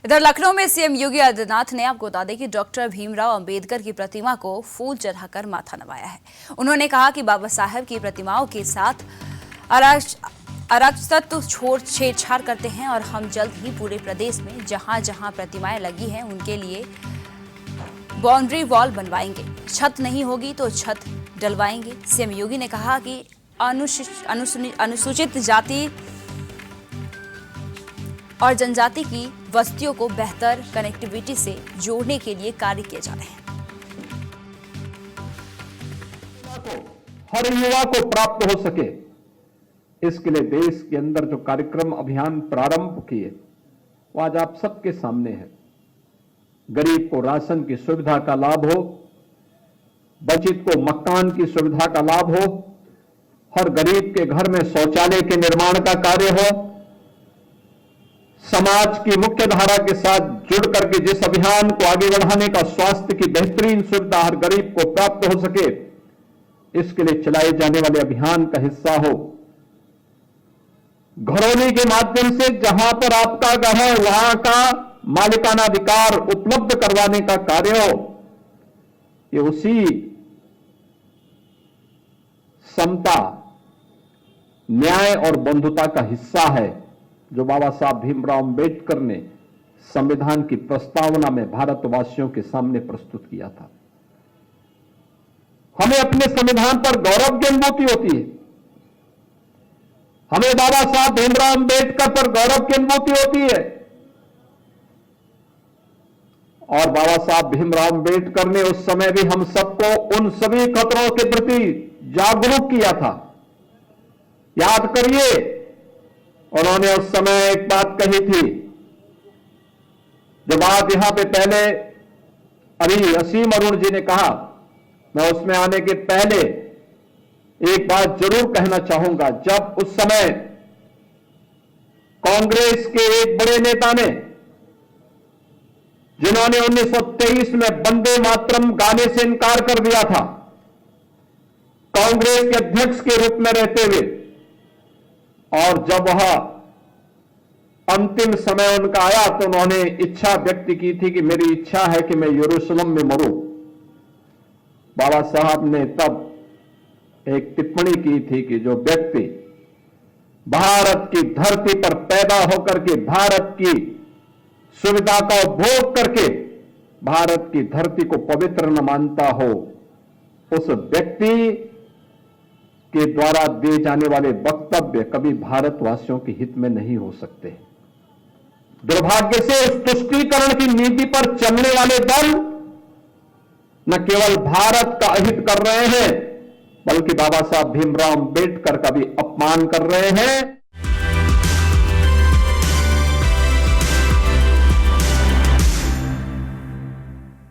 इधर लखनऊ में सीएम योगी आदित्यनाथ ने आपको बता दें कि डॉक्टर भीमराव अंबेडकर की प्रतिमा को फूल चढ़ाकर माथा नवाया है। उन्होंने कहा कि बाबा साहब की प्रतिमाओं के साथ अराजकता छेड़छाड़ करते हैं और हम जल्द ही पूरे प्रदेश में जहां जहां प्रतिमाएं लगी हैं उनके लिए बाउंड्री वॉल बनवाएंगे। छत नहीं होगी तो छत डलवाएंगे। सीएम योगी ने कहा कि अनुसूचित जाति और जनजाति की बस्तियों को बेहतर कनेक्टिविटी से जोड़ने के लिए कार्य किए जा रहे हैं। हर युवा को प्राप्त हो सके, इसके लिए देश के अंदर जो कार्यक्रम अभियान प्रारंभ किए वो आज आप सबके सामने है। गरीब को राशन की सुविधा का लाभ हो, वंचित को मकान की सुविधा का लाभ हो, हर गरीब के घर में शौचालय के निर्माण का कार्य हो, समाज की मुख्य धारा के साथ जुड़ करके जिस अभियान को आगे बढ़ाने का स्वास्थ्य की बेहतरीन सुविधा हर गरीब को प्राप्त हो सके, इसके लिए चलाए जाने वाले अभियान का हिस्सा हो। घरौनी के माध्यम से जहां पर आपका घर है वहां का मालिकाना अधिकार उपलब्ध करवाने का कार्य हो, ये उसी समता, न्याय और बंधुता का हिस्सा है जो बाबा साहब भीमराव अंबेडकर ने संविधान की प्रस्तावना में भारतवासियों के सामने प्रस्तुत किया था। हमें अपने संविधान पर गौरव की अनुभूति होती है, हमें बाबा साहब भीमराव अंबेडकर पर गौरव की अनुभूति होती है। और बाबा साहब भीमराव अंबेडकर ने उस समय भी हम सबको उन सभी खतरों के प्रति जागरूक किया था। याद करिए, उन्होंने उस समय एक बात कही थी, जब आप यहां पे पहले अभी असीम अरुण जी ने कहा, मैं उसमें आने के पहले एक बात जरूर कहना चाहूंगा। जब उस समय कांग्रेस के एक बड़े नेता ने, जिन्होंने 1923 में वंदे मातरम गाने से इनकार कर दिया था, कांग्रेस के अध्यक्ष के रूप में रहते हुए, और जब वह अंतिम समय उनका आया तो उन्होंने इच्छा व्यक्त की थी कि मेरी इच्छा है कि मैं यरूशलेम में मरूं। बाबा साहब ने तब एक टिप्पणी की थी कि जो व्यक्ति भारत की धरती पर पैदा होकर के भारत की सुविधा का उपभोग करके भारत की धरती को पवित्र न मानता हो, उस व्यक्ति के द्वारा दिए जाने वाले वक्तव्य कभी भारतवासियों के हित में नहीं हो सकते। दुर्भाग्य से उस तुष्टीकरण की नीति पर चलने वाले दल न केवल भारत का अहित कर रहे हैं, बल्कि बाबा साहब भीमराव अंबेडकर का भी अपमान कर रहे हैं।